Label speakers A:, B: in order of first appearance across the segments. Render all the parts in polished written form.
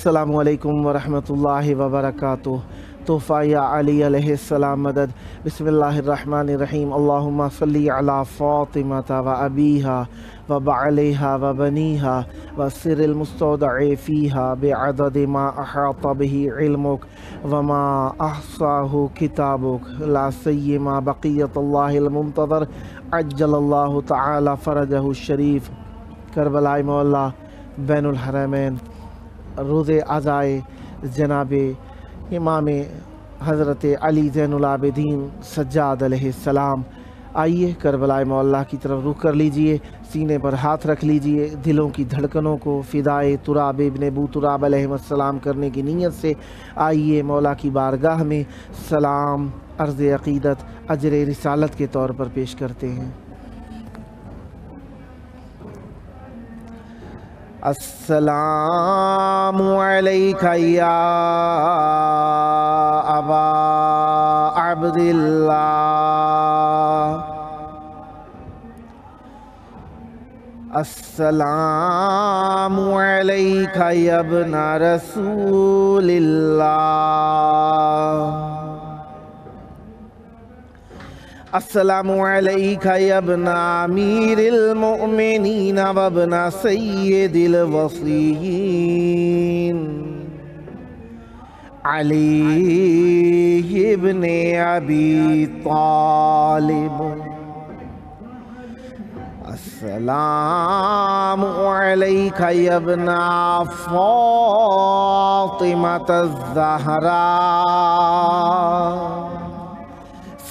A: السلام علیکم ورحمۃ اللہ وبرکاتہ۔ تحفہ یا علی علیہ السلام مدد۔ بسم اللہ الرحمن الرحیم۔ اللہم صلی علی فاطمۃ و ابیہا و بعلیہا و بنیہا و سر المستودع فیہا بعدد ما احاط بہ علمک وما احصاہ کتابک لا سیما بقیت اللہ المنتظر عجل اللہ تعالی فرجہ الشریف۔ کربلائے مولا بین الحرمین، روز عزائے جناب امام حضرت علی زین العابدین سجاد علیہ السلام۔ آئیے کربلائے مولا کی طرف رخ کر لیجئے، سینے پر ہاتھ رکھ لیجئے، دلوں کی دھڑکنوں کو فدائے تراب ابن ابو تراب علیہ السلام کرنے کی نیت سے آئیے مولا کی بارگاہ میں سلام عرض عقیدت اجر رسالت کے طور پر پیش کرتے ہیں۔ السلام علیکہ یا ابا عبداللہ، السلام علیکہ یا ابن رسول اللہ، السلام علیکہ یا ابن امیر المؤمنین و ابن سید الوصیین علی ابن ابی طالب، السلام علیکہ یا ابن فاطمۃ الزہراء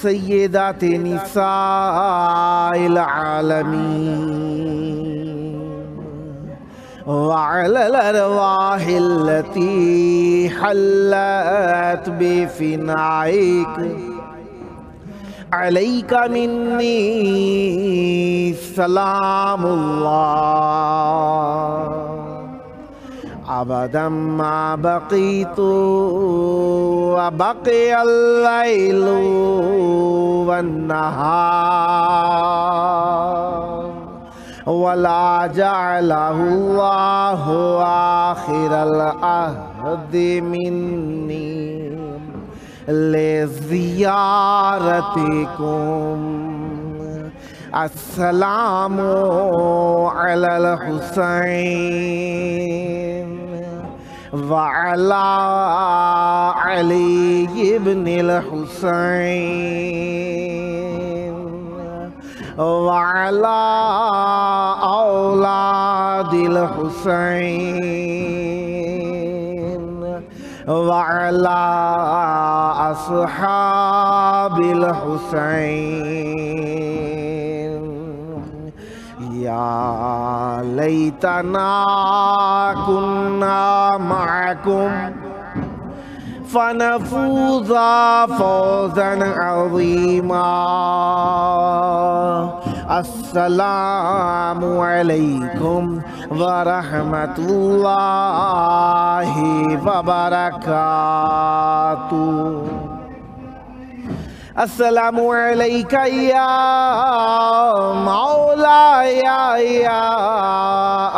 A: سیدات نساء العالمین، وعلى الارواح التي حلت بفنائك عليك مني سلام الله أبدا ما بقيت وبقي الليل والنهار ولا جعله الله آخر العهد مني لزيارتكم۔ السلام على الحسين وعلى علي بن الحسين وعلى أولاد الحسين وعلى أصحاب الحسين، يا ليتنا كنا معكم فنفوز فوزا عظيما۔ السلام علیکم ورحمۃ اللہ وبرکاتہ۔ السلام علیکہ یا مولایا یا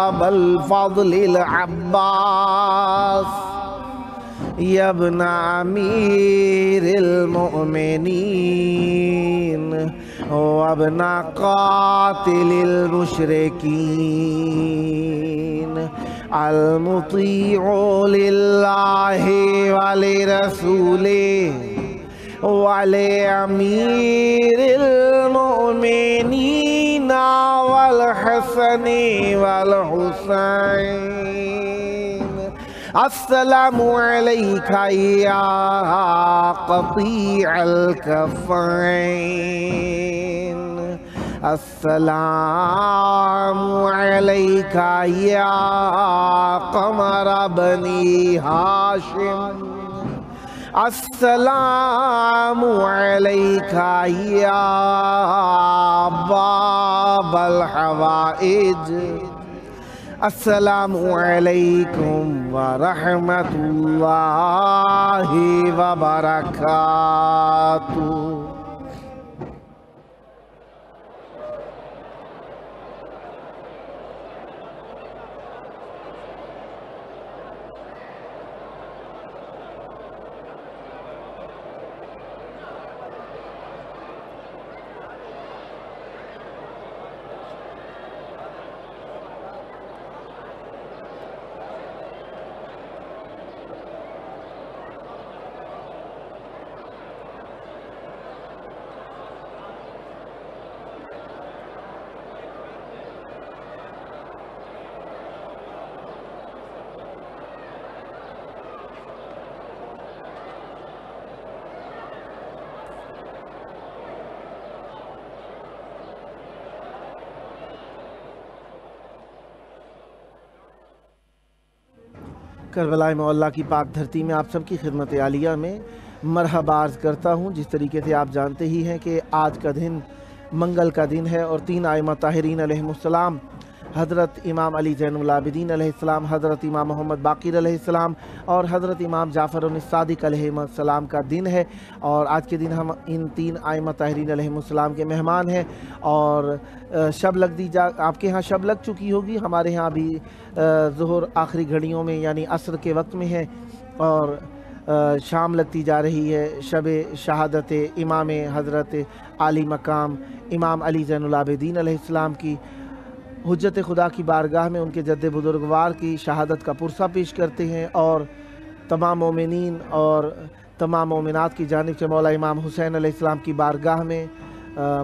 A: ابا الفضل العباس یا ابن امیر المؤمنین وابن قاتل المشرکین المطیع للہ ولرسولہ ولأمیر المؤمنین والحسن والحسین۔ السلام علیکہ یا قطیع الکفین، السلام علیکہ یا قمر بنی ہاشم، السلام علیکہ یا باب الحوائج، السلام علیکم ورحمۃ اللہ وبرکاتہ۔ کربلا مولا کی پاک دھرتی میں آپ سب کی خدمت عالیہ میں مرحبا عرض کرتا ہوں۔ جس طریقے سے آپ جانتے ہی ہیں کہ آج کا دن منگل کا دن ہے اور 3 ائمہ طاہرین علیہم السلام، حضرت امام علی زین العابدین علیہ السلام، حضرت امام محمد باقر علیہ السلام اور حضرت امام جعفر الصادق علیہ السلام کا دن ہے، اور آج کے دن ہم ان 3 ائمہ طاہرین علیہ السلام کے مہمان ہیں۔ اور شب لگ دی آپ کے ہاں شب لگ چکی ہوگی، ہمارے ہاں بھی ظہر آخری گھڑیوں میں یعنی عصر کے وقت میں ہے، اور شام لگتی جا رہی ہے شب شہادت امام حضرت عالی مقام امام علی زین العابدین علیہ السلام کی۔ حجت خدا کی بارگاہ میں ان کے جد بزرگوار کی شہادت کا پرسہ پیش کرتے ہیں، اور تمام مومنین اور تمام مومنات کی جانب سے مولا امام حسین علیہ السلام کی بارگاہ میں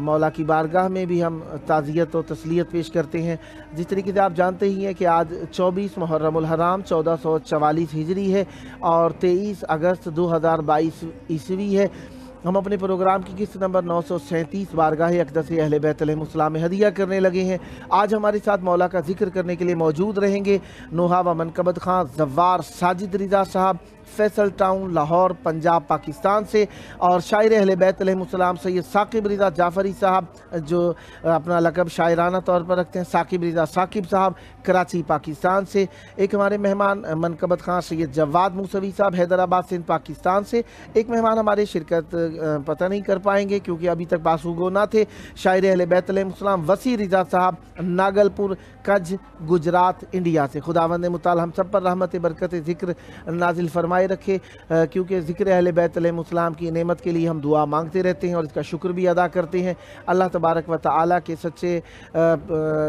A: مولا کی بارگاہ میں بھی ہم تعزیت و تسلیت پیش کرتے ہیں۔ جس طریقے سے آپ جانتے ہی ہیں کہ آج 24 محرم الحرام 1444 ہجری ہے اور 23 اگست 2022 عیسوی ہے۔ ہم اپنے پروگرام کی قسط نمبر 937 بارگاہ اقدس اہل بیت علیہ السلام میں ہدیہ کرنے لگے ہیں۔ آج ہمارے ساتھ مولا کا ذکر کرنے کے لیے موجود رہیں گے نوحہ و منقبت خان زوار ساجد رضا صاحب، فیصل ٹاؤن لاہور پنجاب پاکستان سے، اور شاعر اہل بیت علیہ السلام سید ثاقب رضا جعفری صاحب جو اپنا لقب شاعرانہ طور پر رکھتے ہیں، ثاقب رضا ثاقب صاحب کراچی پاکستان سے۔ ایک ہمارے مہمان منقبت خان سید جواد موسوی صاحب حیدرآباد سندھ پاکستان سے۔ ایک مہمان ہمارے شرکت پتہ نہیں کر پائیں گے کیونکہ ابھی تک باسوگو نہ تھے، شاعر اہل بیت علیہ السلام وسیع رضا صاحب ناگل پور کج گجرات انڈیا سے۔ خداوند متعال ہم سب پر رحمت برکت ذکر نازل فرمائے رکھے، کیونکہ ذکر اہل بیت علیہ السلام کی نعمت کے لیے ہم دعا مانگتے رہتے ہیں اور اس کا شکر بھی ادا کرتے ہیں۔ اللہ تبارک و تعالیٰ کے سچے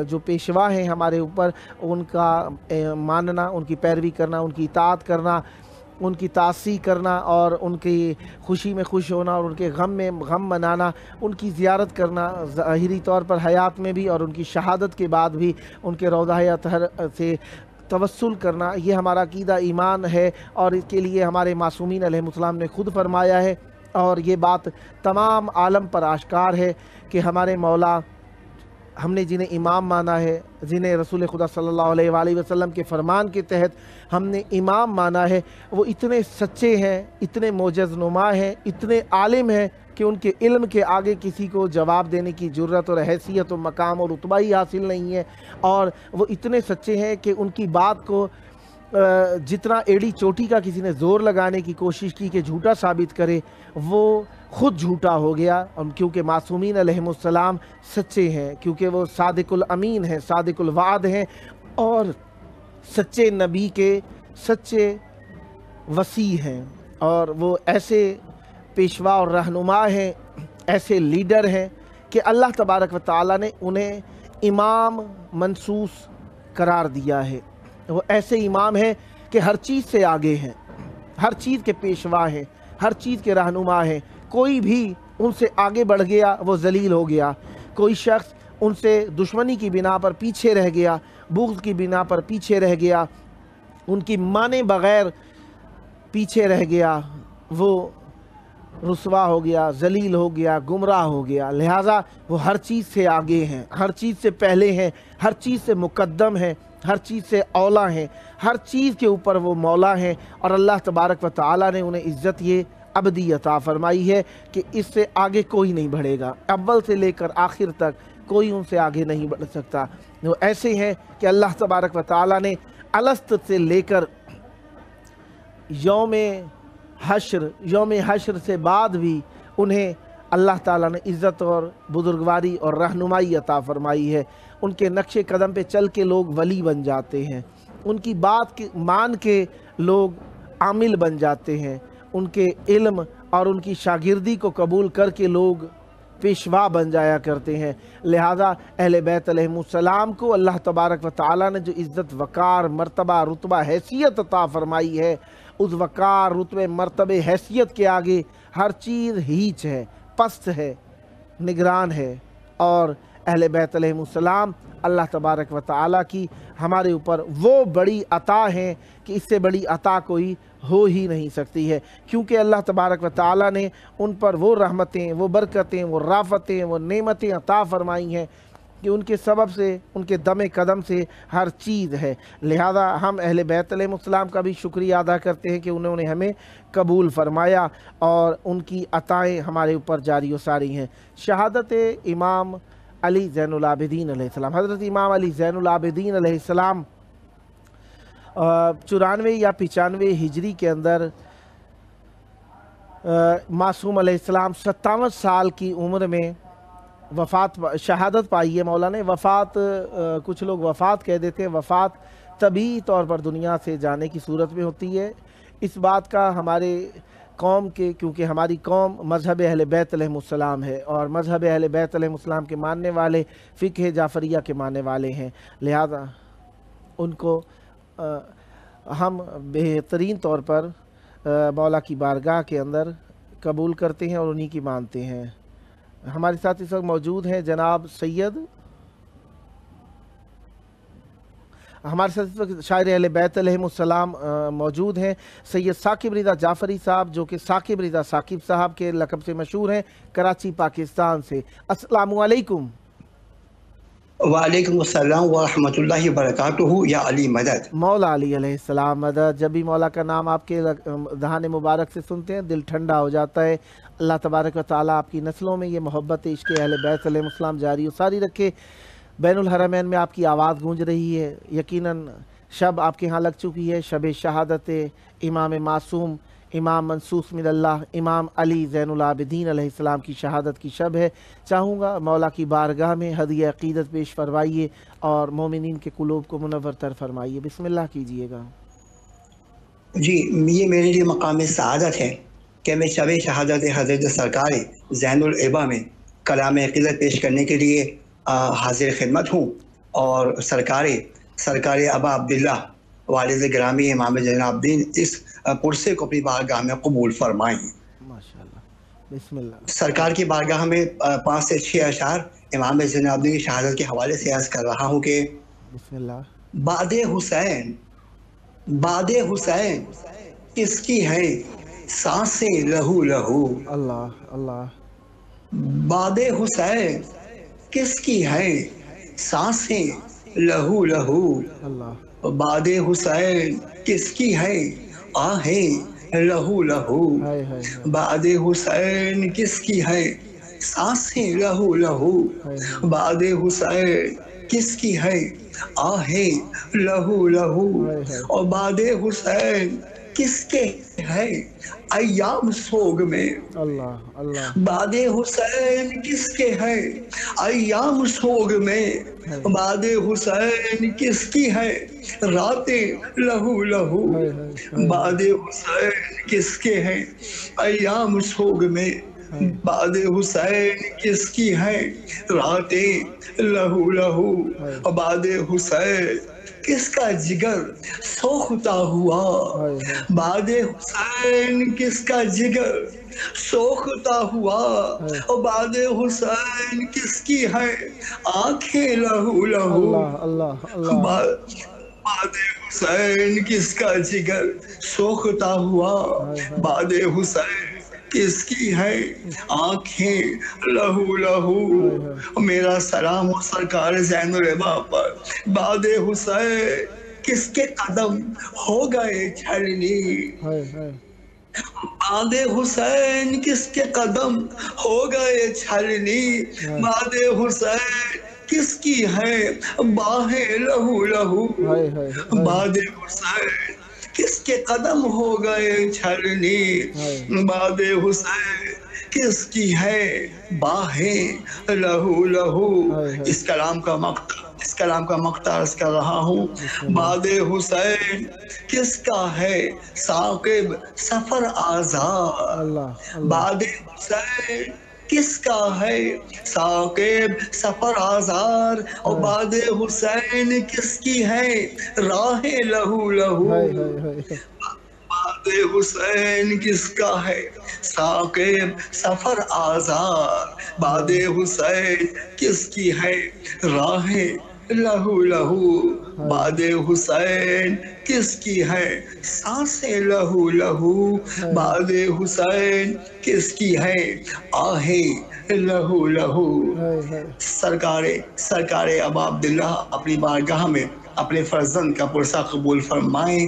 A: جو پیشوا ہیں ہمارے اوپر، ان کا ماننا، ان کی پیروی کرنا، ان کی اطاعت کرنا، ان کی تعصیح کرنا اور ان کی خوشی میں خوش ہونا اور ان کے غم میں غم منانا، ان کی زیارت کرنا ظاہری طور پر حیات میں بھی اور ان کی شہادت کے بعد بھی ان کے روضہ اطہر سے توسل کرنا، یہ ہمارا عقیدہ ایمان ہے، اور اس کے لیے ہمارے معصومین علیہ السلام نے خود فرمایا ہے، اور یہ بات تمام عالم پر آشکار ہے کہ ہمارے مولا، ہم نے جنہیں امام مانا ہے، جنہیں رسول خدا صلی اللہ علیہ وآلہ وسلم کے فرمان کے تحت ہم نے امام مانا ہے، وہ اتنے سچے ہیں، اتنے معجز نما ہیں، اتنے عالم ہیں کہ ان کے علم کے آگے کسی کو جواب دینے کی جرت اور حیثیت و مقام اور رتبہ ہی حاصل نہیں ہے، اور وہ اتنے سچے ہیں کہ ان کی بات کو جتنا ایڑی چوٹی کا کسی نے زور لگانے کی کوشش کی کہ جھوٹا ثابت کرے، وہ خود جھوٹا ہو گیا، کیونکہ معصومین علیہم السلام سچے ہیں، کیونکہ وہ صادق الامین ہیں، صادق الوعد ہیں، اور سچے نبی کے سچے وسیع ہیں، اور وہ ایسے پیشوا اور رہنما ہیں، ایسے لیڈر ہیں کہ اللہ تبارک و تعالیٰ نے انہیں امام منصوص قرار دیا ہے۔ وہ ایسے امام ہیں کہ ہر چیز سے آگے ہیں، ہر چیز کے پیشوا ہیں، ہر چیز کے رہنما ہیں۔ کوئی بھی ان سے آگے بڑھ گیا وہ ذلیل ہو گیا، کوئی شخص ان سے دشمنی کی بنا پر پیچھے رہ گیا، بغض کی بنا پر پیچھے رہ گیا، ان کی مانے بغیر پیچھے رہ گیا، وہ رسوا ہو گیا، ذلیل ہو گیا، گمراہ ہو گیا۔ لہٰذا وہ ہر چیز سے آگے ہیں، ہر چیز سے پہلے ہیں، ہر چیز سے مقدم ہیں، ہر چیز سے اولا ہیں، ہر چیز کے اوپر وہ مولا ہیں، اور اللہ تبارک و تعالیٰ نے انہیں عزت یہ ابدی عطا فرمائی ہے کہ اس سے آگے کوئی نہیں بڑھے گا، اول سے لے کر آخر تک کوئی ان سے آگے نہیں بڑھ سکتا۔ وہ ایسے ہیں کہ اللہ تبارک و تعالیٰ نے الست سے لے کر یوم حشر سے بعد بھی انہیں اللہ تعالیٰ نے عزت اور بزرگواری اور رہنمائی عطا فرمائی ہے۔ ان کے نقش قدم پہ چل کے لوگ ولی بن جاتے ہیں، ان کی بات مان کے لوگ عامل بن جاتے ہیں، ان کے علم اور ان کی شاگردی کو قبول کر کے لوگ پیشوا بن جایا کرتے ہیں۔ لہذا اہل بیت علیہ السلام کو اللہ تبارک و تعالیٰ نے جو عزت وقار مرتبہ رتبہ حیثیت عطا فرمائی ہے، اس وقار رتبے مرتبے حیثیت کے آگے ہر چیز ہیچ ہے، پست ہے، نگران ہے، اور اہل بیت علیہ السلام اللہ تبارک و تعالیٰ کی ہمارے اوپر وہ بڑی عطا ہیں کہ اس سے بڑی عطا کوئی ہو ہی نہیں سکتی ہے، کیونکہ اللہ تبارک و تعالیٰ نے ان پر وہ رحمتیں، وہ برکتیں، وہ رافتیں، وہ نعمتیں عطا فرمائی ہیں کہ ان کے سبب سے، ان کے دم قدم سے ہر چیز ہے۔ لہذا ہم اہل بیت علیہ السلام کا بھی شکریہ ادا کرتے ہیں کہ انہوں نے ہمیں قبول فرمایا اور ان کی عطائیں ہمارے اوپر جاری و ساری ہیں۔ شہادت امام علی زین العابدین علیہ السلام، حضرت امام علی زین العابدین علیہ السلام 94 یا 95 ہجری کے اندر معصوم علیہ السلام 57 سال کی عمر میں شہادت پائی ہے۔ مولا نے وفات، کچھ لوگ وفات کہہ دیتے ہیں، وفات طبیعی طور پر دنیا سے جانے کی صورت میں ہوتی ہے۔ اس بات کا ہمارے قوم کے، کیونکہ ہماری قوم مذہب اہل بیت علیہ السلام ہے اور مذہب اہل بیت علیہ السلام کے ماننے والے فقہ جعفریہ کے ماننے والے ہیں، لہذا ان کو ہم بہترین طور پر مولا کی بارگاہ کے اندر قبول کرتے ہیں اور انہی کی مانتے ہیں۔ ہمارے ساتھ اس وقت موجود ہیں جناب سید، ہمارے ساتھ اس وقت شاعر اہل بیت علیہ السلام موجود ہیں، سید ثاقب رضا جعفری صاحب، جو کہ ثاقب رضا ثاقب صاحب کے لقب سے مشہور ہیں، کراچی پاکستان سے۔ السلام علیکم۔
B: وعلیکم السلام ورحمۃ اللہ وبرکاتہ۔ یا علی مدد۔
A: مولا علی علیہ السلام مدد۔ جب بھی مولا کا نام آپ کے دہان مبارک سے سنتے ہیں دل ٹھنڈا ہو جاتا ہے۔ اللہ تبارک و تعالیٰ آپ کی نسلوں میں یہ محبت عشق اہل بیت علیہ السلام جاری و ساری رکھے۔ بین الحرمین میں آپ کی آواز گونج رہی ہے، یقیناً شب آپ کے ہاں لگ چکی ہے، شب شہادت امام معصوم، امام منصوص من اللہ، امام علی زین العابدین علیہ السلام کی شہادت کی شب ہے۔ چاہوں گا مولا کی بارگاہ میں ہدیہ عقیدت پیش فرمائیے اور مومنین کے قلوب کو منور تر فرمائیے۔ بسم اللہ کیجئے گا۔
B: جی، یہ میرے لیے مقام سعادت ہے کہ میں شب شہادت حضرت سرکار زین العبا میں کلام عقیدت پیش کرنے کے لیے حاضر خدمت ہوں، اور سرکار ابا عبداللہ والد گرامی امام زین العابدین اس پرسے کو اپنی بارگاہ میں قبول فرمائیں۔
A: ماشاءاللہ، بسم اللہ۔
B: سرکار کی بارگاہ میں 5 سے 6 اشعار امام زین العابدین کی شہادت کے حوالے سے عرض کر رہا ہوں کہ
A: بسم اللہ۔
B: باد حسین کس کی ہے سانسیں لہو لہو،
A: اللہ اللہ۔
B: باد حسین کس کی ہے سانسیں لہو لہو،
A: اللہ۔
B: باد حسین کس کی ہے آہیں لہو لہو،
A: ہائے ہائے ہائے
B: باد حسین کس کی ہے سانسیں لہو لہو،
A: ہائے ہائے
B: باد حسین کس کی ہے آہیں لہو لہو،
A: ہائے ہائے۔
B: اور باد حسین کس کے ہے ایام سوگ میں،
A: اللہ اللہ۔
B: باد حسین کس کے ہے ایام سوگ میں، باد حسین کس کی ہے راتیں لہو لہو،
A: ہائے ہائے
B: باد حسین کس کے ہے ایام سوگ میں، باد حسین کس کی ہے راتیں لہو لہو، باد حسین کس کا جگر سوکھتا ہوا، باد حسین کس کا جگر سوکھتا ہوا، اور باد حسین کس کی ہے آنکھیں لہو لہو،
A: اللہ اللہ۔
B: باد حسین کس کا جگر سوکھتا ہوا، باد حسین کس کی ہے آنکھیں لہو لہو، میرا سلام و سرکار زین العبا پر۔ باد حسین کس کے قدم ہو گئے چھلنی، باد حسین کس کے قدم ہو گئے چھلنی، باد حسین کس کی ہے باہیں لہو لہو، باد حسین کس کے قدم ہو گئے چھلنی، باد حسین کس کی ہے باہیں لہو لہو۔ اس کلام کا مقطع عرض کر رہا ہوں۔ باد حسین کس کا ہے ثاقب سفر آزار، باد حسین کس کا ہے ثاقب سفر آزار، اور باد حسین کس کی ہے راہ لہو لہو، باد حسین کس کا ہے ثاقب سفر آزار، باد حسین کس کی ہے راہ لہو لہو بعد حسین کس کی ہے سانسیں لہو لہو بعد حسین کس کی ہے آہیں لہو لہو سرکار ابا عبداللہ اپنی بارگاہ میں اپنے فرزند کا پرسہ قبول فرمائیں.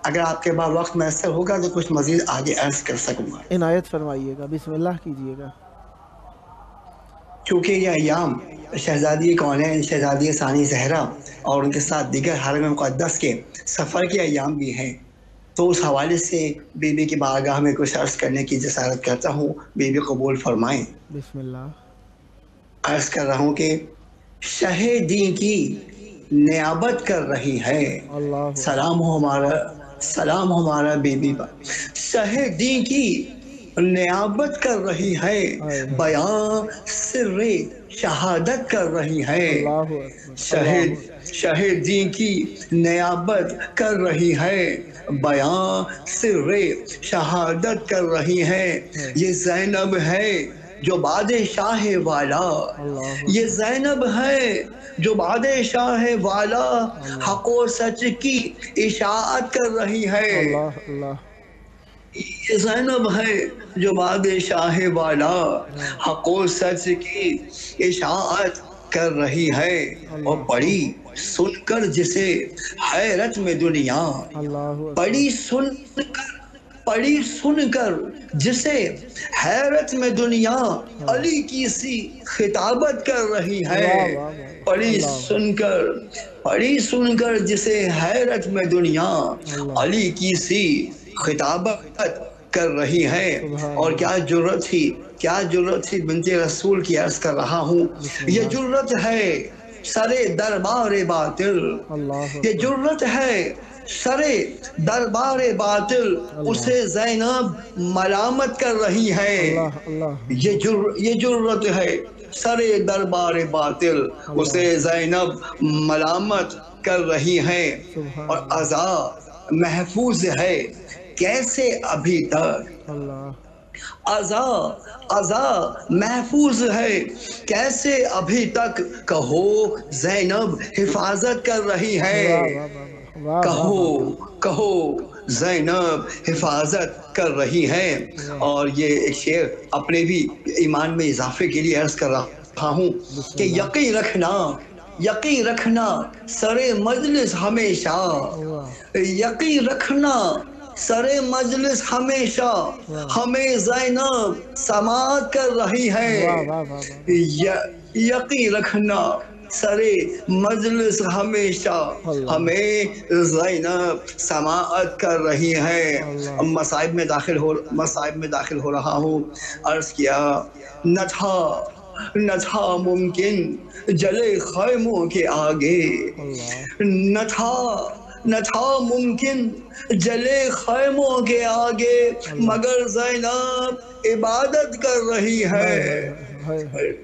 B: اگر آپ کے بعد وقت میسر ہوگا تو کچھ مزید آگے عرض کر سکوں گا.
A: عنایت فرمائیے گا، بسم اللہ کیجئے گا.
B: چونکہ یہ ایام شہزادی کونین، شہزادی ثانی زہرا اور ان کے ساتھ دیگر حرم مقدس کے سفر کے ایام بھی ہیں، تو اس حوالے سے بی بی کی بارگاہ میں کچھ عرض کرنے کی جسارت کرتا ہوں. بی بی قبول فرمائیں.
A: بسم اللہ.
B: عرض کر رہا ہوں کہ شہ دین کی نیابت کر رہی ہے. سلام ہمارا بی بی پر. شہ دین کی نیابت کر رہی ہے، بیان سر شہادت کر رہی ہے. شہید دین کی نیابت کر رہی ہے، بیان سر شہادت کر رہی ہے. یہ زینب ہے جو بادشاہ والا، یہ زینب ہے جو بادشاہ والا، حق و سچ کی اشاعت کر رہی ہے. یہ زینب ہے جو بادشاہ والا، حق و سچ کی اشاعت کر رہی ہے. اور پڑھی سن کر جسے حیرت میں دنیا، پڑھی سن کر جسے حیرت میں دنیا، علی کی سی خطابت کر رہی ہے. پڑھی سن کر جسے حیرت میں دنیا، علی کی سی خطابت کر رہی ہے. اور کیا جرت تھی بنت رسول کی، عرض کر رہا ہوں. یہ جرت ہے سرے دربار باطل، یہ جرت ہے سرے دربار باطل، اسے زینب ملامت کر رہی ہے. یہ جرت ہے سرے دربار باطل، اسے زینب ملامت کر رہی ہے. اور عزا محفوظ ہے کیسے ابھی تک، عزا محفوظ ہے کیسے ابھی تک، کہو زینب حفاظت کر رہی ہے. کہو زینب حفاظت کر رہی ہے. اور یہ ایک شعر اپنے بھی ایمان میں اضافے کے لیے عرض کر رہا ہوں کہ یقین رکھنا سرے مجلس ہمیشہ، یقین رکھنا سرے مجلس ہمیشہ، ہمیں زینب سماعت کر رہی ہے. یقین رکھنا سرے مجلس ہمیشہ، ہمیں زینب سماعت کر رہی ہے. مصائب میں داخل ہو رہا ہوں. عرض کیا نہ تھا ممکن جلے خیموں کے آگے، نہ تھا ممکن جلے خیموں کے آگے، مگر زینب عبادت کر رہی ہے.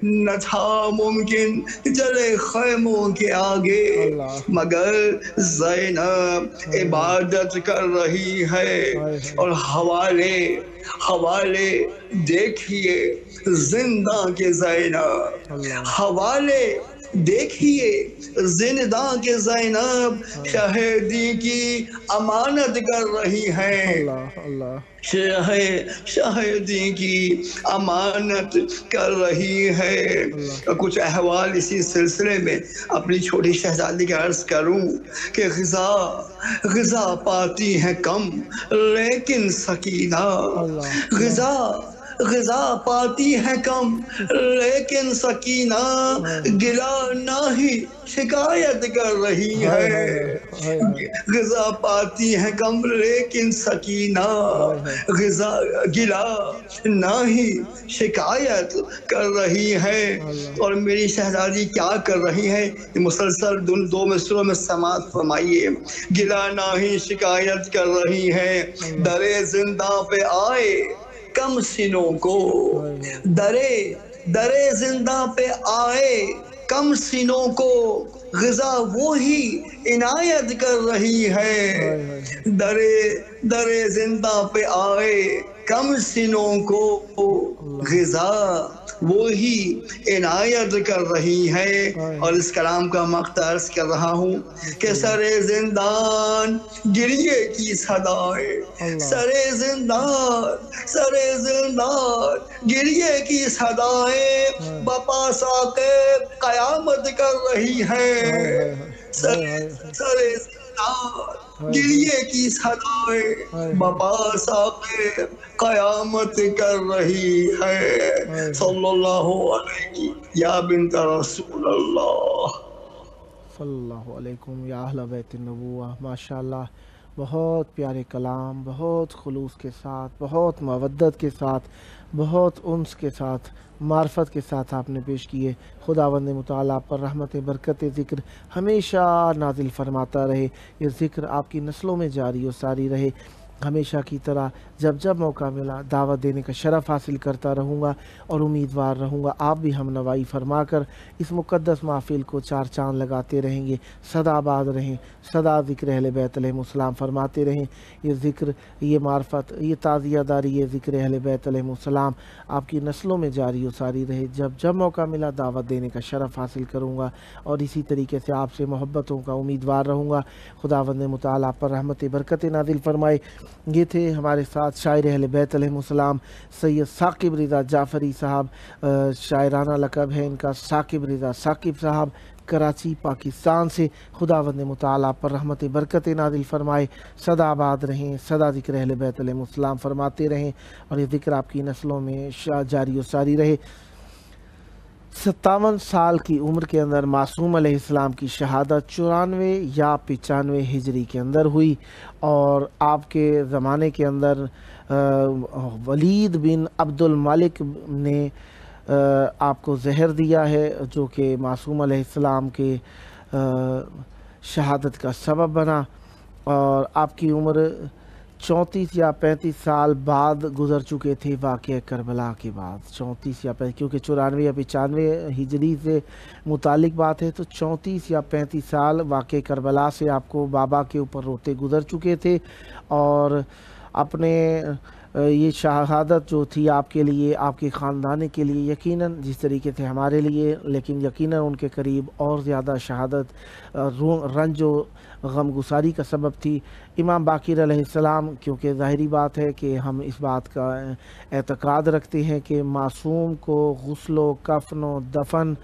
B: نہ تھا ممکن جلے خیموں کے آگے، مگر زینب عبادت کر رہی ہے. اور حوالے دیکھیے زندہ کے زینب، حوالے دیکھیے زندہ کے زینب، شہیدی کی امانت کر رہی ہے. شہیدی کی امانت کر رہی ہے. کچھ احوال اسی سلسلے میں اپنی چھوٹی شہزادی کا عرض کروں کہ غذا پاتی ہے کم لیکن سکینہ، غذا پاتی ہے کم لیکن سکینہ، گلا نہ ہی شکایت کر رہی ہے. غذا پاتی ہے کم لیکن سکینہ، گلا نہ ہی شکایت کر رہی ہے. اور میری شہزادی کیا کر رہی ہے، مسلسل دو مصروں میں سماعت فرمائیے. گلا نہ ہی شکایت کر رہی ہے، درے زندہ پہ آئے کم سنوں کو، درے زندہ پہ آئے کم سنوں کو، غذا وہی عنایت کر رہی ہے. درے زندہ پہ آئے کم سنوں کو غذا وہی عنایت کر رہی ہے۔ اور اس کلام کا مقطع عرض کر رہا ہوں کہ سر زندان گریے کی صدائیں، سر زندان گریے کی صدائیں بپا ساقِ قیامت کر رہی ہے۔ سر زندان گریے کی صدائیں بپا ساقِ قیامت کر رہی ہے۔ صلی اللہ علیہ یا بنت رسول اللہ،
A: صلی اللہ علیکم یا اہل بیت النبوہ۔ ماشاءاللہ، بہت پیارے کلام، بہت خلوص کے ساتھ، بہت مودت کے ساتھ، بہت انس کے ساتھ، معرفت کے ساتھ آپ نے پیش کیے۔ خداوند متعال آپ پر رحمت برکت ذکر ہمیشہ نازل فرماتا رہے، یہ ذکر آپ کی نسلوں میں جاری و ساری رہے۔ ہمیشہ کی طرح جب جب موقع ملا دعوت دینے کا شرف حاصل کرتا رہوں گا اور امیدوار رہوں گا آپ بھی ہم نوائی فرما کر اس مقدس محفل کو چار چاند لگاتے رہیں گے، سدا آباد رہیں، سدا ذکر اہل بیت علیہم السلام فرماتے رہیں۔ یہ ذکر، یہ معرفت، یہ تعزیہ داری، یہ ذکر اہل بیت علیہم السلام آپ کی نسلوں میں جاری و ساری رہے۔ جب جب موقع ملا دعوت دینے کا شرف حاصل کروں گا اور اسی طریقے سے آپ سے محبتوں کا امیدوار رہوں گا۔ خداوند متعال آپ پر رحمت برکت نازل فرمائے۔ یہ تھے ہمارے ساتھ شاعر اہل بیت علیہم السلام سید ثاقب رضا جعفری صاحب، شاعرانہ لقب ہے ان کا ثاقب رضا ثاقب صاحب، کراچی پاکستان سے۔ خداوند متعال آپ پر رحمت برکت نازل فرمائے، سدا آباد رہیں، سدا ذکر اہل بیت علیہم السلام فرماتے رہیں اور یہ ذکر آپ کی نسلوں میں جاری و ساری رہے۔ 57 سال کی عمر کے اندر معصوم علیہ السلام کی شہادت 94 یا 95 ہجری کے اندر ہوئی، اور آپ کے زمانے کے اندر ولید بن عبد الملک نے آپ کو زہر دیا ہے، جو کہ معصوم علیہ السلام کے شہادت کا سبب بنا، اور آپ کی عمر 34 یا 35 سال بعد گزر چکے تھے واقعہ کربلا کے بعد۔ 34 یا 35، کیونکہ 94 یا 95 ہجری سے متعلق بات ہے، تو 34 یا 35 سال واقعہ کربلا سے آپ کو بابا کے اوپر روتے گزر چکے تھے، اور اپنے یہ شہادت جو تھی آپ کے لیے، آپ کے خاندان کے لیے، یقیناً جس طریقے سے ہمارے لیے، لیکن یقیناً ان کے قریب اور زیادہ شہادت رنج و غم گساری کا سبب تھی۔ امام باقر علیہ السلام، کیونکہ ظاہری بات ہے کہ ہم اس بات کا اعتقاد رکھتے ہیں کہ معصوم کو غسل و کفن و دفن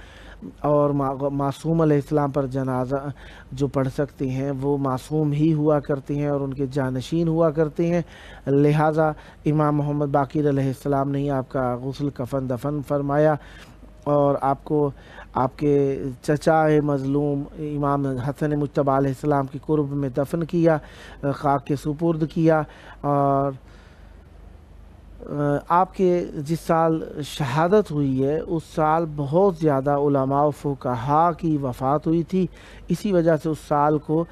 A: اور معصوم علیہ السلام پر جنازہ جو پڑھ سکتے ہیں وہ معصوم ہی ہوا کرتے ہیں اور ان کے جانشین ہوا کرتے ہیں، لہٰذا امام محمد باقر علیہ السلام نے ہی آپ کا غسل کفن دفن فرمایا، اور آپ کو آپ کے چچا مظلوم امام حسن مجتبیٰ علیہ السلام کی قرب میں دفن کیا، خاک کے سپرد کیا۔ اور آپ کے جس سال شہادت ہوئی ہے اس سال بہت زیادہ علماء و فقہاء کی وفات ہوئی تھی، اسی وجہ سے اس سال کو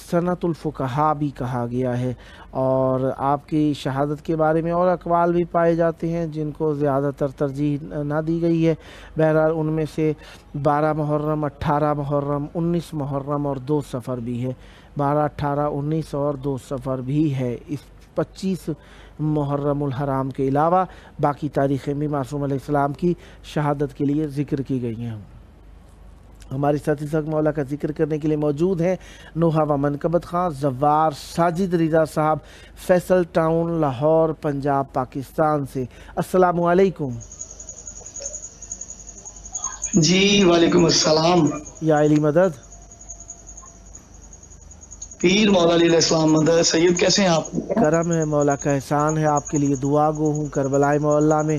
A: سنۃ الفقہاء بھی کہا گیا ہے، اور آپ کی شہادت کے بارے میں اور اقوال بھی پائے جاتے ہیں جن کو زیادہ تر ترجیح نہ دی گئی ہے۔ بہرحال ان میں سے 12 محرم، 18 محرم، 19 محرم اور 2 صفر بھی ہے، 12، 18، 19 اور 2 صفر بھی ہے۔ اس 25 محرم الحرام کے علاوہ باقی تاریخیں بھی معصوم علیہ السلام کی شہادت کے لیے ذکر کی گئی ہیں۔ ہمارے ساتھی ساتھ مولا کا ذکر کرنے کے لیے موجود ہیں نوحہ و منقبت خان زوار ساجد رضا صاحب، فیصل ٹاؤن، لاہور، پنجاب، پاکستان سے۔ السلام علیکم۔
B: جی وعلیکم السلام۔
A: یا علی مدد،
B: پیر مولا علیہ السلام مدد۔ سید کیسے ہیں آپ؟
A: کرم ہے، مولا کا احسان ہے، آپ کے لیے دعا گو ہوں۔ کربلائے مولا میں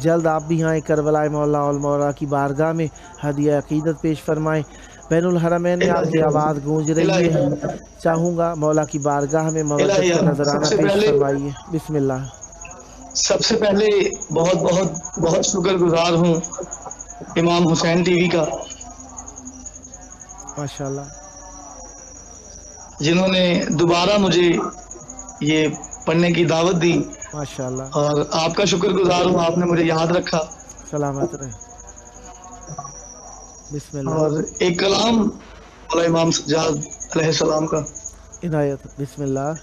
A: جلد آپ بھی آئیں، کربلائے مولا اور مولا کی بارگاہ میں ہدیہ عقیدت پیش فرمائیں۔ بین الحرمین میں آپ کی آواز گونج رہی ہے، چاہوں گا مولا کی بارگاہ میں مودت کا نذرانہ پیش فرمائیے۔ بسم اللہ۔
B: سب سے پہلے بہت بہت بہت شکر گزار ہوں امام حسین ٹی وی کا،
A: ماشاءاللہ،
B: جنہوں نے دوبارہ مجھے یہ پڑھنے کی دعوت دی،
A: ماشاءاللہ،
B: اور آپ کا شکر گزار ہوں، آپ نے مجھے یاد رکھا۔
A: سلامت رہے۔ بسم اللہ۔
B: اور ایک کلام مولا امام سجاد علیہ السلام کا،
A: عنایت۔ بسم اللہ۔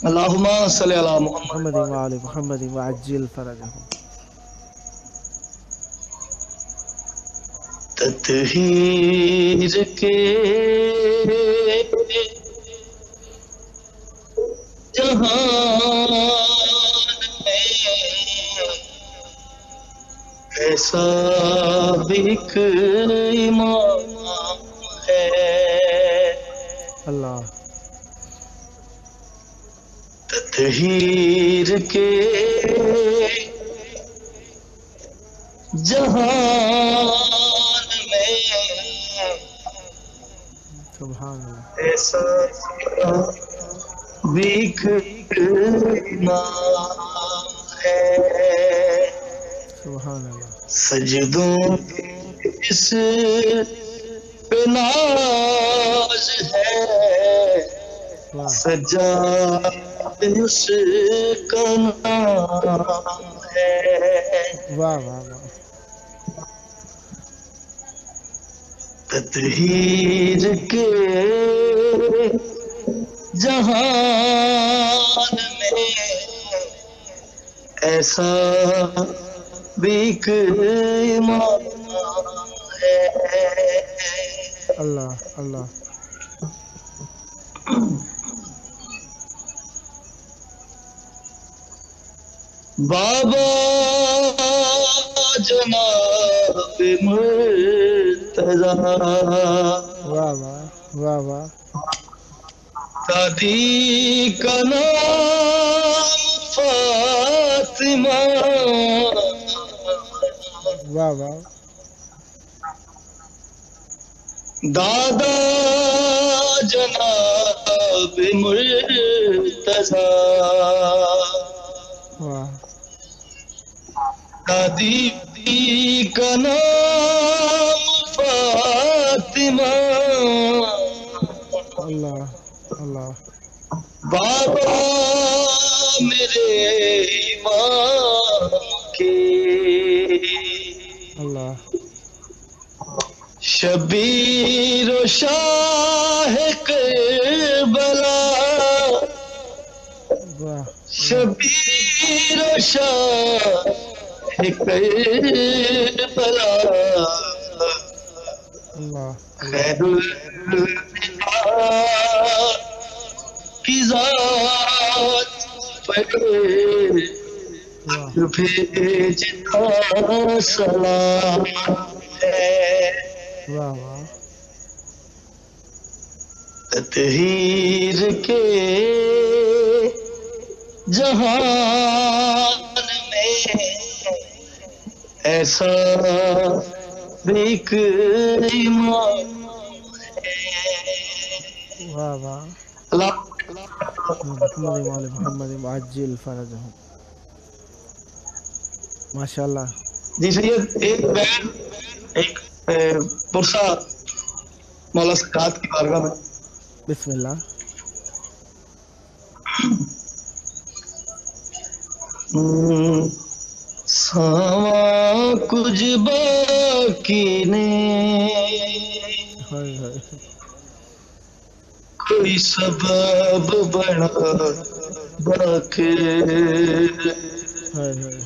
B: اللہم صلی علی محمد
A: محمد وآل محمد وعجل فرجہم.
B: تطہیر کے جہان میں ایسا بھی ایک امام ہے.
A: اللہ.
B: تطہیر کے جہان میں
A: سبحان اللہ.
B: ایسا بھی ایک امام ہے.
A: سبحان اللہ.
B: سجدوں اس پہ ناز ہے.
A: واہ
B: سجاد اس کا نام ہے.
A: واہ واہ واہ.
B: تطہیر کے جہان میں ایسا بھی ایک امام ہے.
A: اللہ اللہ.
B: بابا جناب مرتضی
A: واہ واہ واہ واہ.
B: دادی کا نام فاطمہ.
A: واہ واہ.
B: دادا جناب مرتضی.
A: واہ.
B: دادی کا نام فاطمہ.
A: اللہ اللہ.
B: بابا میرے امام کے
A: اللہ.
B: شبیر و شاہ کربلا.
A: واہ.
B: شبیر و شاہ کربلا.
A: اللہ
B: خیر الانبیاء کی ذات پر
A: واہ.
B: بھیجتا سلام ہے.
A: واہ واہ.
B: تطہیر کے جہان میں ایسا بھی ایک امام ہے.
A: واہ واہ.
B: اللہ
A: محمد وآل محمد وعجل فرجہم. ماشاء اللہ.
B: جی سید ایک بین ایک پرسہ مولا سکرات کی بارگاہ میں.
A: بسم اللہ.
B: ساواں کچھ باقی نے
A: ہائے ہائے.
B: کوئی سبب بڑا باقی.
A: ہائے ہائے.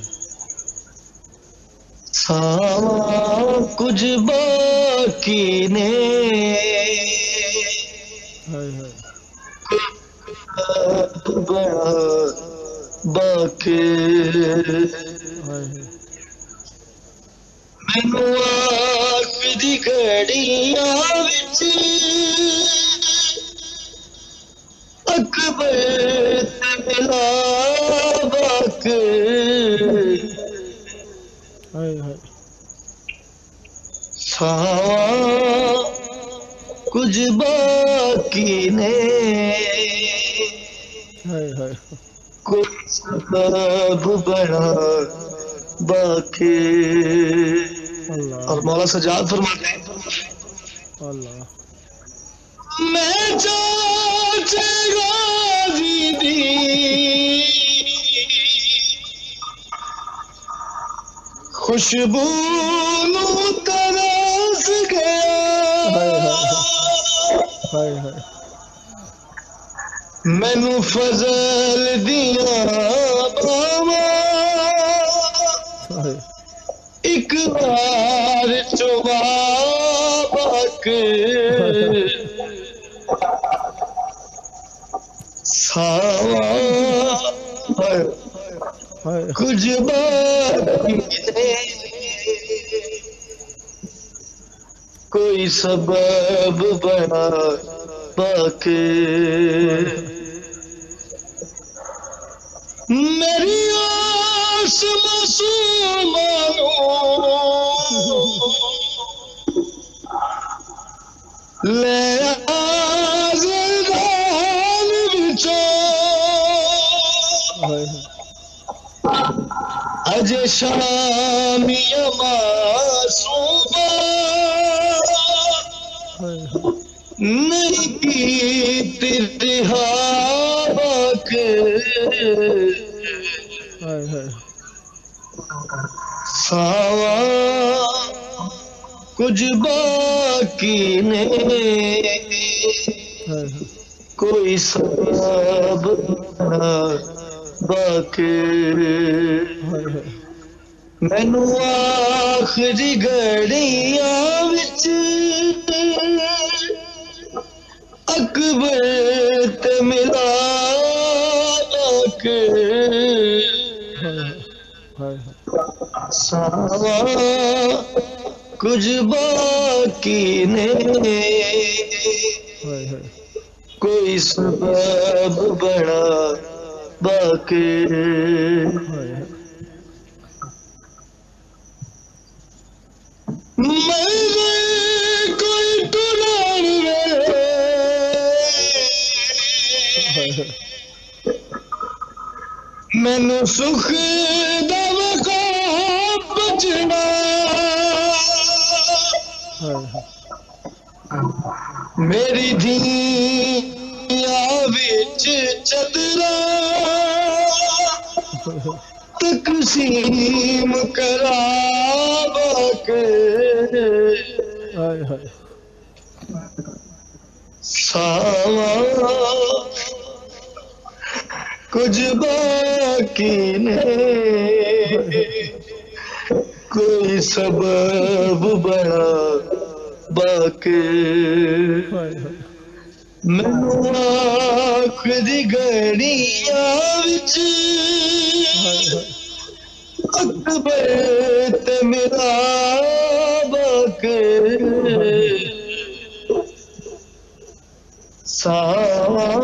B: ساواں کچھ باقی نے
A: ہائے ہائے.
B: بڑا باقی.
A: ہائے ہائے.
B: مینو آخری گھڑیاں وچ اکبر تے ملا باقی.
A: ہائے ہائے.
B: ساواں کچھ باقی نے
A: ہائے ہائے.
B: کوئی سبب بڑا باقی.
A: اللہ
B: اور مولا سجاد فرماتے ہیں
A: اللہ.
B: میں چاچ غازی دی خوشبو نو ترس گیا.
A: ہائے ہائے. ہائے ہائے.
B: مینو فضل دیاں باواں ایک بار چوبا کے ساواں کچھ باقی کوئی سبب بنا باقی میری آس معصومانو لے آزدان بچو اج شامی معصومہ نہیں کی ساواں کچھ باقی نہیں کوئی سبب باقی مینو آخری گھڑیاں وچ اکبر تے ملا کے ساواں کچھ باقی نہیں کوئی سبب بڑا باقی کوئی ٹران مینو سکھ دا مقام بچنا میری دھیاں وچ چدرا تقسیم کرا کے ساواں کچھ باقی نہیں کوئی سبب بڑا باقی مینو آخری گھڑیاں وچ اکبر تے میرا باقی ساواں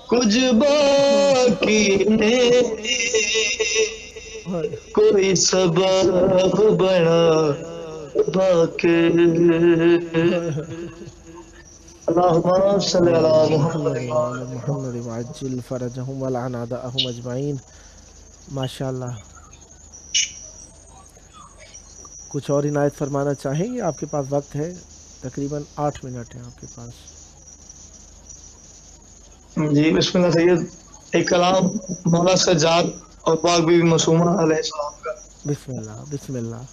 B: کچھ باقی نہیں کوئی سبب بڑا باقی اللہم صلی اللہ
A: محمد وعجل فرجہم ولعن اعداءہم اجمعین. ماشاءاللہ. کچھ اور عنایت فرمانا چاہیں گے؟ آپ کے پاس وقت ہے، تقریباً 8 منٹ ہیں آپ کے پاس.
B: جی بسم اللہ سید. ایک کلام مولا سجاد اور پاک بی بی معصومہ علیہ السلام کا.
A: بسم اللہ بسم اللہ.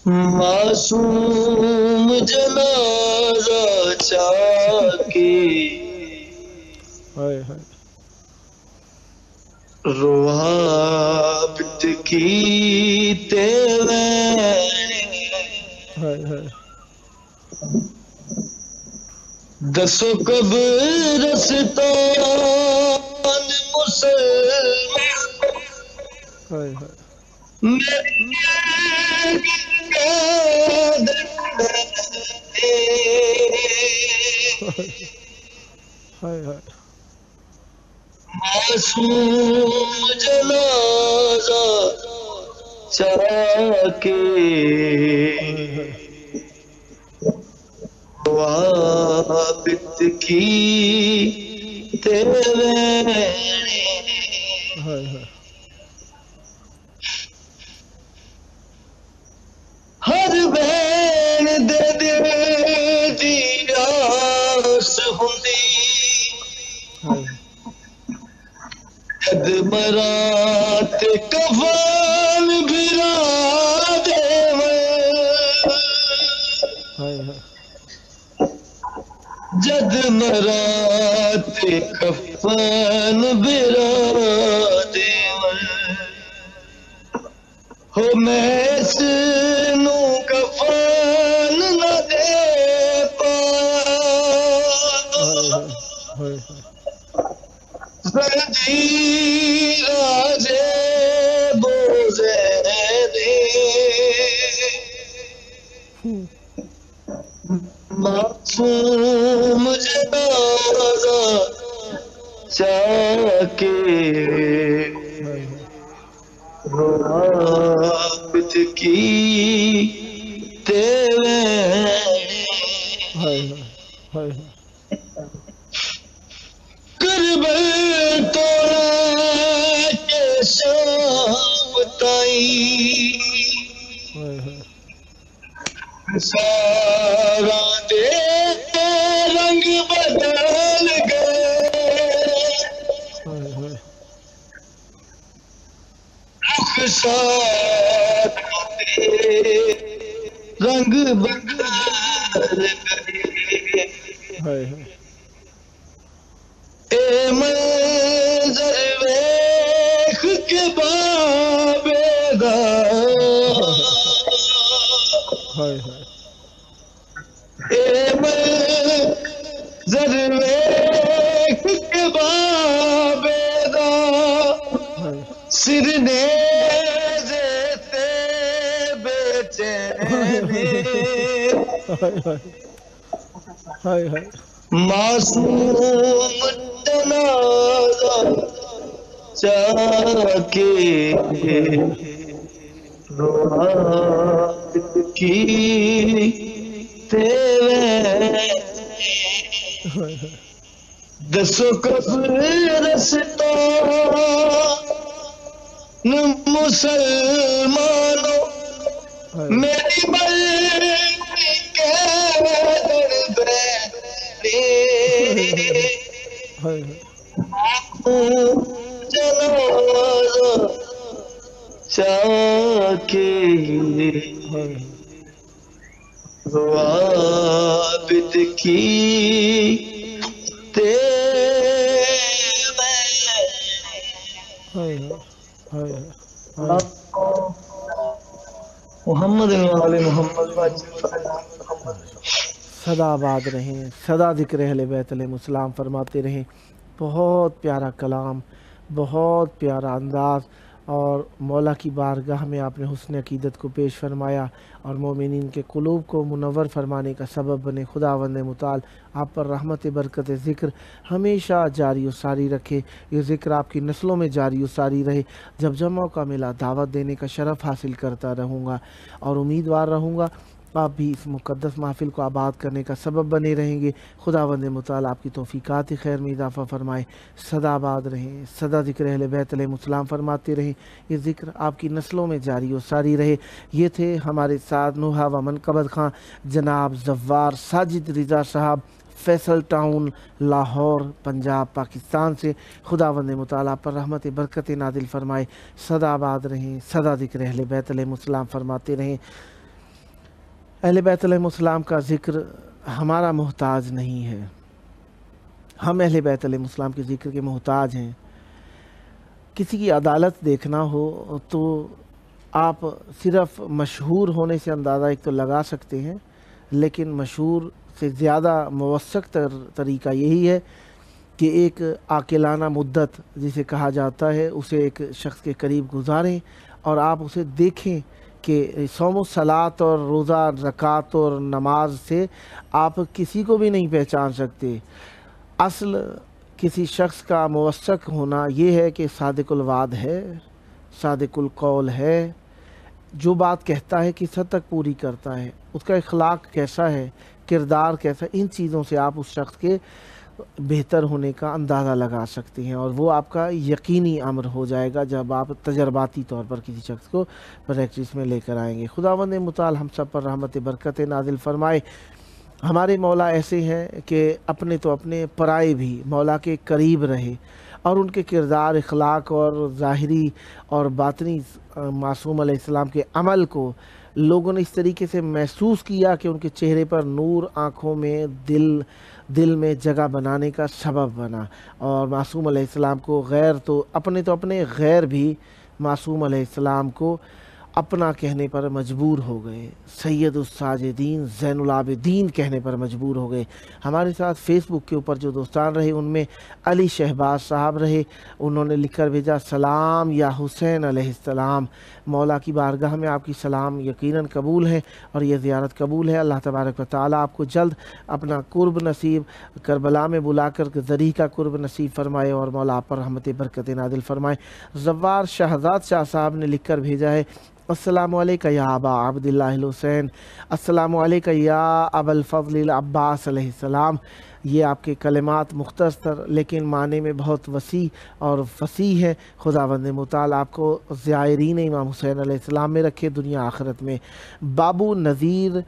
B: معصوم جنازہ چاکی روابط کی دسو کب رستان مسلمان معصوم جنازہ چاکی روابط کی ہر بہن دے دل دی آس ہوندی جد مرات کفن بھرا جد مرات کفن برادے ہو میں نو کفن نہ دے پایا زنجیر آجے بوزے دے معصوم جنازہ چاہ کے رابط کی تیرے کربل تو کے شام تائی سارا دے رنگ بدل گئے رخ سارا دے رنگ بدل گئے اے منظر ویکھ کے بابیدار اے منظر ویکھ کے بابیدار سر نیزے تے بے چینے معصوم جنازہ چاہ کے رات کی تیرے دسو کب رستا مسلمانوں میری بلکی کے جنازہ چاہ کے عابد کی محمد وعلی محمد
A: سدا آباد رہیں، سدا ذکر اہل بیت علیہ السلام فرماتے رہیں۔ بہت پیارا کلام، بہت پیارا انداز، اور مولا کی بارگاہ میں آپ نے حسن عقیدت کو پیش فرمایا اور مومنین کے قلوب کو منور فرمانے کا سبب بنے۔ خداوند متعال آپ پر رحمت برکت ذکر ہمیشہ جاری و ساری رکھے، یہ ذکر آپ کی نسلوں میں جاری و ساری رہے۔ جب جب موقع ملا دعوت دینے کا شرف حاصل کرتا رہوں گا اور امیدوار رہوں گا آپ بھی اس مقدس محفل کو آباد کرنے کا سبب بنے رہیں گے۔ خداوند متعال آپ کی توفیقات خیر میں اضافہ فرمائے۔ سدا آباد رہیں، سدا ذکر اہل بیت علیہ السلام فرماتے رہیں، یہ ذکر آپ کی نسلوں میں جاری و ساری رہے۔ یہ تھے ہمارے ساتھ نوحہ و منقبت خاں جناب زوار ساجد رضا صاحب، فیصل ٹاؤن، لاہور، پنجاب، پاکستان سے۔ خداوند متعال آپ پر رحمت برکت نازل فرمائے۔ سدا آباد رہیں، سدا ذکر اہل بیت علیہ السلام فرماتے رہیں۔ اہل بیت علیہ السلام کا ذکر ہمارا محتاج نہیں ہے، ہم اہل بیت علیہ السلام کے ذکر کے محتاج ہیں۔ کسی کی عدالت دیکھنا ہو تو آپ صرف مشہور ہونے سے اندازہ ایک تو لگا سکتے ہیں، لیکن مشہور سے زیادہ موثق طریقہ یہی ہے کہ ایک عاقلانہ مدت جسے کہا جاتا ہے اسے ایک شخص کے قریب گزاریں اور آپ اسے دیکھیں کہ صوم و صلاۃ اور روزہ زکوٰۃ اور نماز سے آپ کسی کو بھی نہیں پہچان سکتے۔ اصل کسی شخص کا موثق ہونا یہ ہے کہ صادق الوعد ہے، صادق القول ہے، جو بات کہتا ہے کس حد تک پوری کرتا ہے، اس کا اخلاق کیسا ہے، کردار کیسا، ان چیزوں سے آپ اس شخص کے بہتر ہونے کا اندازہ لگا سکتے ہیں، اور وہ آپ کا یقینی امر ہو جائے گا جب آپ تجرباتی طور پر کسی شخص کو پریکٹس میں لے کر آئیں گے۔ خداوند متعال ہم سب پر رحمت برکت نازل فرمائے۔ ہمارے مولا ایسے ہیں کہ اپنے تو اپنے پرائے بھی مولا کے قریب رہے اور ان کے کردار، اخلاق اور ظاہری اور باطنی معصوم علیہ السلام کے عمل کو لوگوں نے اس طریقے سے محسوس کیا کہ ان کے چہرے پر نور آنکھوں میں دل میں جگہ بنانے کا سبب بنا، اور معصوم علیہ السلام کو اپنے غیر بھی معصوم علیہ السلام کو اپنا کہنے پر مجبور ہو گئے، سید الساجدین زین العابدین کہنے پر مجبور ہو گئے۔ ہمارے ساتھ فیس بک کے اوپر جو دوستان رہے ان میں علی شہباز صاحب رہے، انہوں نے لکھ کر بھیجا، سلام یا حسین علیہ السلام، مولا کی بارگاہ میں آپ کی سلام یقیناً قبول ہے اور یہ زیارت قبول ہے۔ اللہ تبارک و تعالیٰ آپ کو جلد اپنا قرب نصیب کربلا میں بلا کر ذریع کا قرب نصیب فرمائے اور مولا آپ پر رحمت برکت نازل فرمائے۔ زوار شہزاد شاہ صاحب نے لکھ کر بھیجا ہے، السلام علیکہ یا ابا عبداللہ الحسین، السلام علیکہ یا ابا الفضل العباس علیہ السلام۔ یہ آپ کے کلمات مختصر لیکن معنی میں بہت وسیع اور فصیح ہے۔ خداوند متعال آپ کو زائرین امام حسین علیہ السلام میں رکھے، دنیا آخرت میں۔ بابو نذیر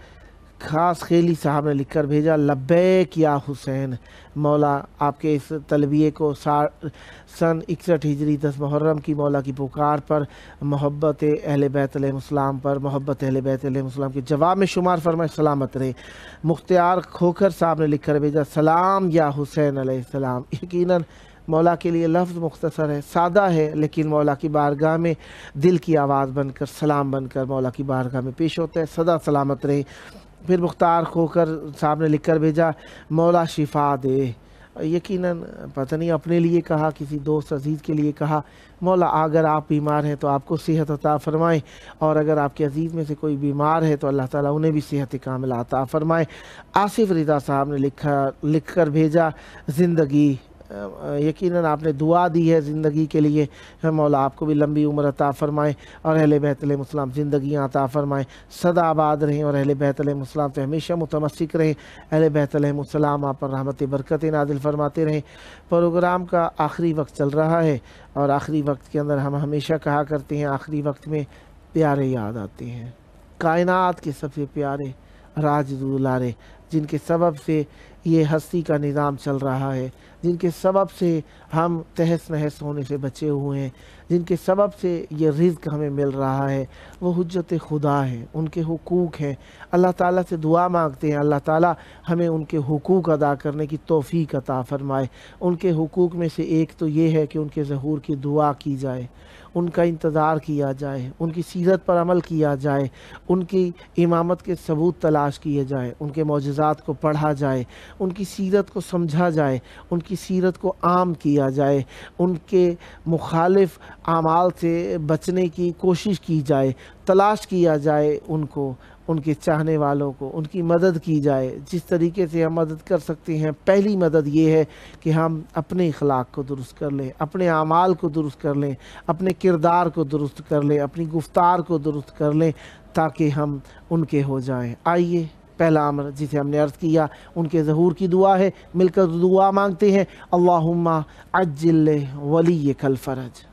A: خاص خیلی صاحب نے لکھ کر بھیجا، لبیک یا حسین، مولا آپ کے اس تلبیے کو سن 61 ہجری 10 محرم کی مولا کی پکار پر محبت اہل بیت علیہ السلام پر محبت اہل بیت علیہ السلام کے جواب میں شمار فرمائے، سلامت رہے۔ مختار کھوکھر صاحب نے لکھ کر بھیجا، سلام یا حسین علیہ السلام۔ یقیناً مولا کے لیے لفظ مختصر ہے، سادہ ہے، لیکن مولا کی بارگاہ میں دل کی آواز بن کر، سلام بن کر مولا کی بارگاہ میں پیش ہوتا ہے، سدا سلامت رہے۔ پھر مختار کھوکھر صاحب نے لکھ کر بھیجا، مولا شفا دے۔ یقیناً پتہ نہیں اپنے لیے کہا، کسی دوست عزیز کے لیے کہا، مولا اگر آپ بیمار ہیں تو آپ کو صحت عطا فرمائیں، اور اگر آپ کے عزیز میں سے کوئی بیمار ہے تو اللہ تعالیٰ انہیں بھی صحت کاملہ عطا فرمائے۔ آصف رضا صاحب نے لکھ کر بھیجا، زندگی، یقیناً آپ نے دعا دی ہے زندگی کے لیے، مولا آپ کو بھی لمبی عمر عطا فرمائے اور اہل بیت علیہ السلام زندگیاں عطا فرمائیں، سدا آباد رہیں اور اہل بیت علیہ السلام سے ہمیشہ متمسک رہیں، اہل بیت علیہ السلام آپ پر رحمت برکت نازل فرماتے رہیں۔ پروگرام کا آخری وقت چل رہا ہے اور آخری وقت کے اندر ہم ہمیشہ کہا کرتے ہیں، آخری وقت میں پیارے یاد آتے ہیں، کائنات کے سب سے پیارے راج دولارے، جن کے سبب سے یہ ہستی کا نظام چل رہا ہے، جن کے سبب سے ہم تہس نہس ہونے سے بچے ہوئے ہیں، جن کے سبب سے یہ رزق ہمیں مل رہا ہے، وہ حجت خدا ہے، ان کے حقوق ہیں۔ اللہ تعالیٰ سے دعا مانگتے ہیں، اللہ تعالیٰ ہمیں ان کے حقوق ادا کرنے کی توفیق عطا فرمائے۔ ان کے حقوق میں سے ایک تو یہ ہے کہ ان کے ظہور کی دعا کی جائے، ان کا انتظار کیا جائے، ان کی سیرت پر عمل کیا جائے، ان کی امامت کے ثبوت تلاش کیے جائے، ان کے معجزات کو پڑھا جائے، ان کی سیرت کو سمجھا جائے، ان کی سیرت کو عام کیا جائے، ان کے مخالف اعمال سے بچنے کی کوشش کی جائے، تلاش کیا جائے ان کو، ان کے چاہنے والوں کو، ان کی مدد کی جائے جس طریقے سے ہم مدد کر سکتے ہیں۔ پہلی مدد یہ ہے کہ ہم اپنے اخلاق کو درست کر لیں، اپنے اعمال کو درست کر لیں، اپنے کردار کو درست کر لیں، اپنی گفتار کو درست کر لیں تاکہ ہم ان کے ہو جائیں۔ آئیے پہلا امر جسے ہم نے عرض کیا ان کے ظہور کی دعا ہے، مل کر دعا مانگتے ہیں، اللہم عجل ولیک الفرج۔